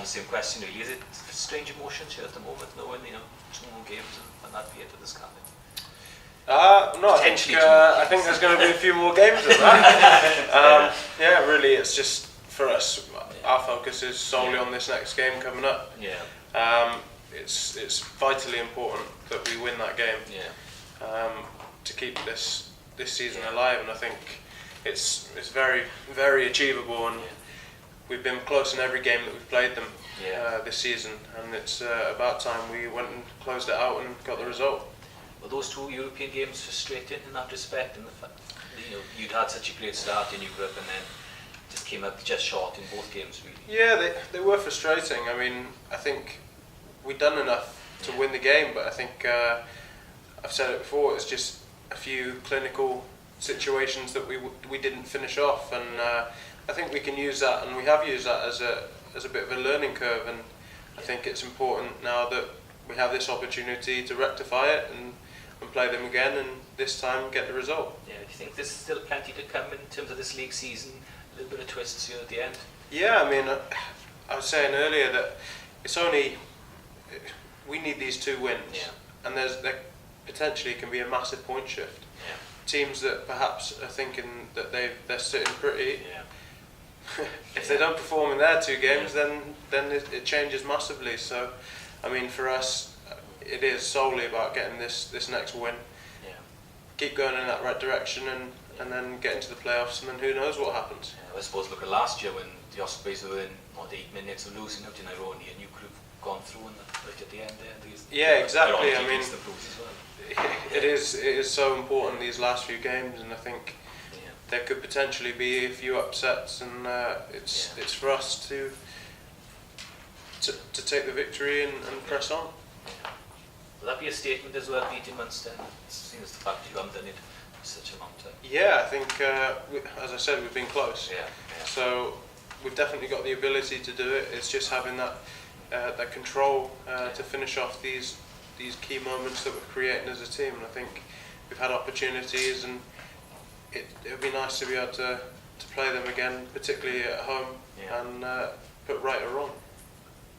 the same question really. Is it strange emotions here at the moment, knowing 2 more games and that be it at this camp? No, I think there's going to be a few more games of that. Yeah, really, it's just for us. Our focus is solely on this next game coming up. Yeah. It's vitally important that we win that game. Yeah. To keep this season alive, and I think it's very, very achievable, and we've been close in every game that we've played them this season, and it's about time we went and closed it out and got the result. Well, those 2 European games frustrating in that respect, and the fact you'd had such a great start in Europe and then just came up just short in both games, really. Yeah, they were frustrating. I mean, I think we'd done enough to win the game, but I think I've said it before. It's just a few clinical situations that we didn't finish off, and I think we can use that, and we have used that as a bit of a learning curve. And I think it's important now that we have this opportunity to rectify it and play them again, and this time get the result. Yeah, do you think there's still plenty to come in terms of this league season? A little bit of twists here at the end? Yeah, I mean, I was saying earlier that we need these 2 wins, and there potentially can be a massive point shift. Yeah. Teams that perhaps are thinking that they're sitting pretty, if they don't perform in their 2 games, then it changes massively. So, I mean, for us, it is solely about getting this next win. Yeah. Keep going in that right direction, and then get into the playoffs, and then who knows what happens. Yeah, I suppose look at last year when the Ospreys were in 8 minutes of losing out in Ironi, and you could have gone through right at the end there. Yeah, exactly. I mean, the Blues as well. it is so important these last few games, and I think there could potentially be a few upsets, and it's for us to take the victory and press on. Yeah. Will that be a statement as well, beating Munster? Seeing as the fact you haven't done it for such a long time. Yeah, I think as I said, we've been close. Yeah. So we've definitely got the ability to do it. It's just having that control to finish off these key moments that we're creating as a team. And I think we've had opportunities, and it would be nice to be able to play them again, particularly at home, and put right or wrong.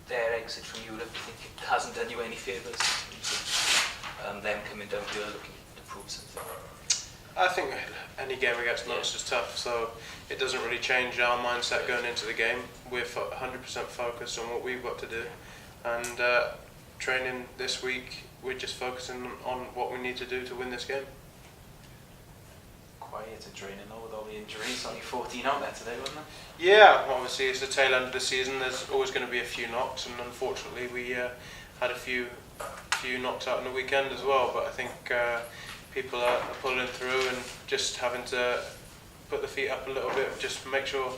Their exit from Europe, do you think it hasn't done you any favours? Them coming down here looking to prove something? I think any game against Munster is tough, so it doesn't really change our mindset going into the game. We're 100% focused on what we've got to do, and training this week, we're just focusing on what we need to do to win this game. Quiet at training though, with all the injuries. Only 14 out there today, wasn't there? Yeah, obviously it's the tail end of the season. There's always going to be a few knocks, and unfortunately we had a few knocks out on the weekend as well. But I think people are pulling through and just having to put the feet up a little bit, just make sure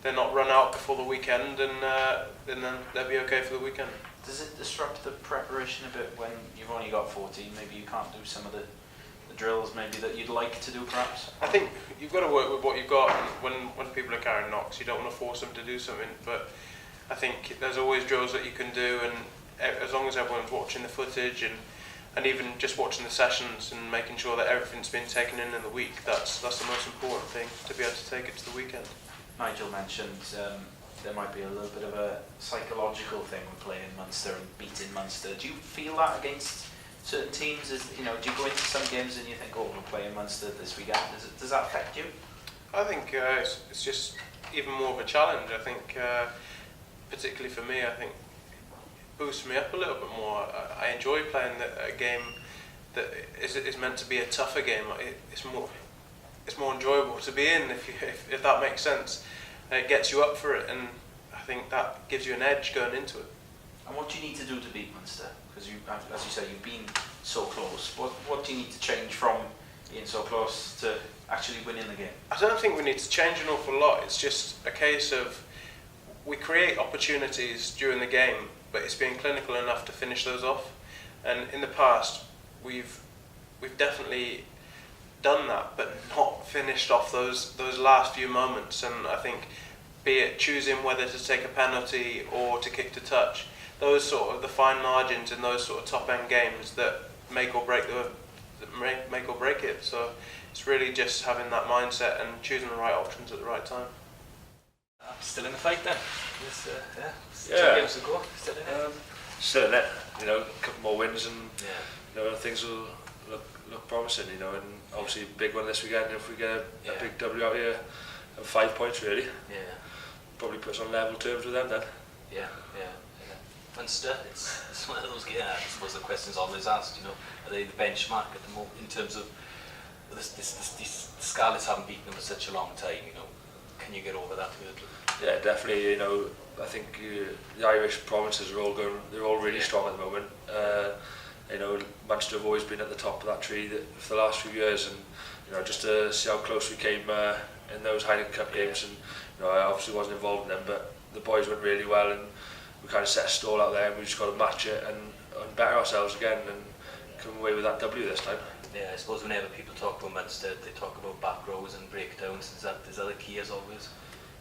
they're not run out before the weekend, and then they'll be okay for the weekend. Does it disrupt the preparation a bit when you've only got 14? Maybe you can't do some of the drills maybe that you'd like to do, perhaps? I think you've got to work with what you've got, and when people are carrying knocks, you don't want to force them to do something, but I think there's always drills that you can do, and as long as everyone's watching the footage and even just watching the sessions and making sure that everything's been taken in the week, that's the most important thing, to be able to take it to the weekend. Nigel mentioned there might be a little bit of a psychological thing with playing Munster and beating Munster. Do you feel that against certain teams? Do you go into some games and you think, oh, we're playing Munster this weekend? Does that affect you? I think it's just even more of a challenge. I think, particularly for me, I think it boosts me up a little bit more. I enjoy playing a game that is meant to be a tougher game. It's more enjoyable to be in, if that makes sense. It gets you up for it, and I think that gives you an edge going into it. And what do you need to do to beat Munster? Because as you say, you've been so close. What do you need to change from being so close to actually winning the game? I don't think we need to change an awful lot. It's just a case of we create opportunities during the game, but it's being clinical enough to finish those off. And in the past, we've definitely done that, but not finished off those last few moments. And I think, be it choosing whether to take a penalty or to kick to touch, those sort of the fine margins in those sort of top end games that make or break it. So it's really just having that mindset and choosing the right options at the right time. Still in the fight then? Yes, Yeah. 2 games to go. Still in it. Still in it, you know, a couple more wins and Yeah. you know things will look promising, you know, and obviously a big one this weekend if we get a big W out here, and 5 points really, Yeah. probably puts us on level terms with them then. Yeah. Munster, it's one of those games. I suppose the question's always asked, you know, are they the benchmark at the moment in terms of these Scarlets haven't beaten them for such a long time, you know? Can you get over that hurdle? Yeah, definitely. You know, I think the Irish provinces are all they're all really strong at the moment. You know, Munster have always been at the top of that tree for the last few years, and you know, just to see how close we came in those Heineken Cup games, and you know, I obviously wasn't involved in them, but the boys went really well, and we kind of set a stall out there, and we just got to match it and better ourselves again, and come away with that W this time. Yeah, I suppose whenever people talk about Munster, they talk about back rows and breakdowns. Is that the key as always?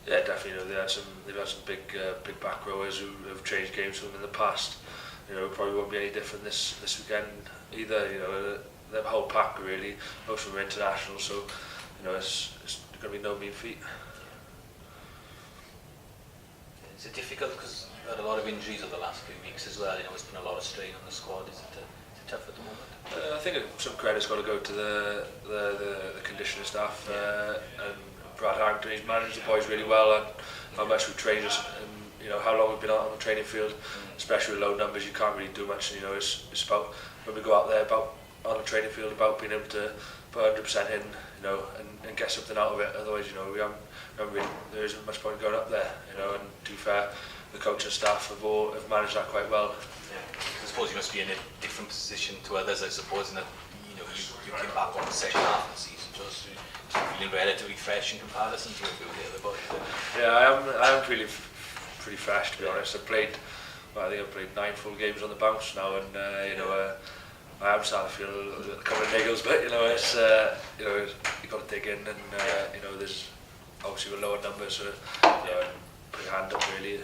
Yeah, definitely. You know, they've had some big back rowers who have changed games for them in the past. You know, it probably won't be any different this weekend either. You know, the whole pack really, most of them are international, so you know it's going to be no mean feat. Is it difficult because we've had a lot of injuries over the last few weeks as well? You know, it's been a lot of strain on the squad. Is it tough at the moment? I think some credit's got to go to the conditioning staff and Brad Harrington. He's managed the boys really well, and how much we've trained us, and you know how long we've been out on the training field, especially with low numbers. You can't really do much. You know, it's about when we go out there on the training field about being able to put 100% in, you know, and get something out of it. Otherwise, you know, we haven't really, there isn't much point going up there. You know, and to be fair, the coach and staff have managed that quite well. Yeah. I suppose you must be in a different position to others, I suppose, in that you know you came back on the second half of the season, just feeling relatively fresh in comparison to a few of the other boys. Yeah, I am feeling pretty fresh, to be honest. I think I've played 9 full games on the bounce now, and you know, I am starting to feel a couple of niggles, but you know, it's you know, you've got to dig in, and you know, there's obviously with lower numbers, so you know, put your hand up really.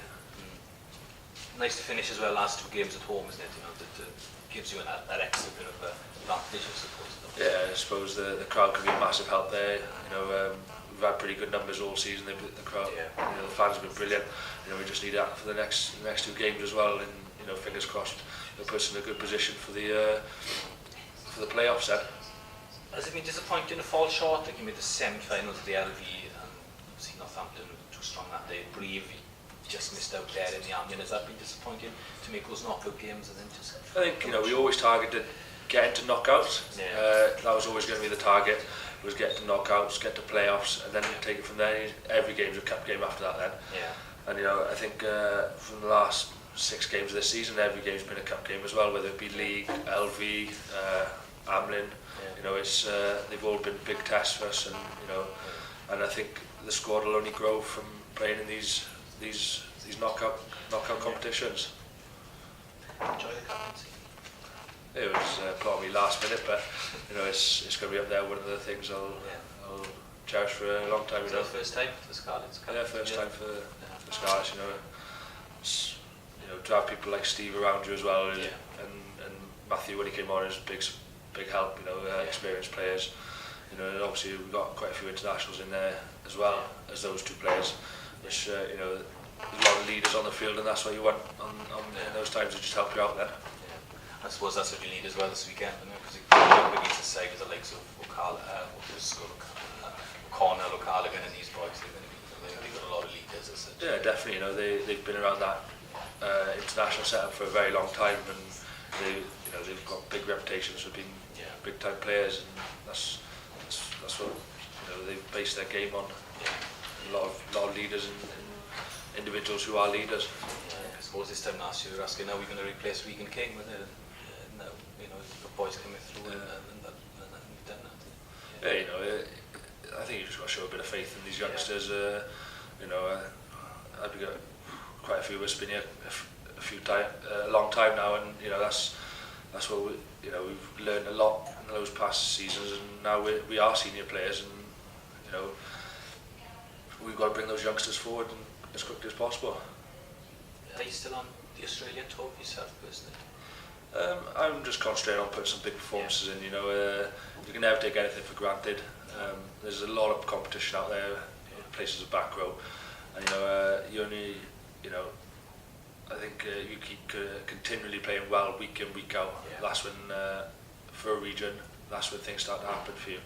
Nice to finish as well. Last 2 games at home, isn't it? You know, that gives you that extra bit of advantage, I suppose. Yeah, I suppose the crowd could be a massive help there. You know, we've had pretty good numbers all season. The crowd, you know, the fans have been brilliant. You know, we just need that for the next 2 games as well. And you know, fingers crossed, it'll put us in a good position for the playoffs then. Has it been disappointing to fall short? Like you made the semi-finals of the LV, and obviously Northampton were too strong that day. Brave just missed out there in the Amiens. Has that been disappointing to make those knockout games and then just? I think you know we always targeted getting to knockouts. Yeah. That was always going to be the target. Was get to knockouts, get to playoffs, and then take it from there. Every game's a cup game after that. Then. Yeah. And you know I think from the last 6 games of this season, every game's been a cup game as well, whether it be League, LV, Amlin. You know, it's they've all been big tests for us, and you know, and I think the squad will only grow from playing in these knockout competitions. Enjoy the captaincy. It was put on me last minute, but you know, it's going to be up there. One of the things I'll cherish for a long time. Is You know, that the first time for the Scarlets? yeah, first time for the Scarlets. You know, it's, you know, to have people like Steve around you as well, and Matthew when he came on is big help. You know, experienced players. You know, and obviously we've got quite a few internationals in there as well as those 2 players, which you know, there's a lot of leaders on the field, and that's what you want in those times to just help you out then. I suppose that's what you need as well this weekend, because you're up against the side with the likes of O'Connell, O'Callaghan, and these boys. They've got a lot of leaders. Yeah, definitely. You know, they've been around that international setup for a very long time, and they've got big reputations for being big time players, and that's what you know they've based their game on. A lot of leaders and individuals who are leaders. I suppose this time last year we were asking, are we going to replace Regan King with it? No, you know, the boys coming through and we've done that. Yeah, you know, I think you just got to show a bit of faith in these youngsters. You know, I've got quite a few of us been here a long time now, and you know that's what we've learned a lot in those past seasons, and now we are senior players, and you know we've got to bring those youngsters forward as quickly as possible. Are you still on the Australian tour yourself personally? I'm just concentrating on putting some big performances in. You know, you can never take anything for granted. There's a lot of competition out there, places of back row, And you only, I think you keep continually playing well week in, week out. Yeah. That's when, for a region, that's when things start to happen for you.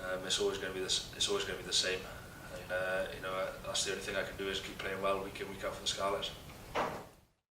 Yeah. It's always going to be it's always going to be the same. And that's the only thing I can do is keep playing well week in, week out for the Scarlets.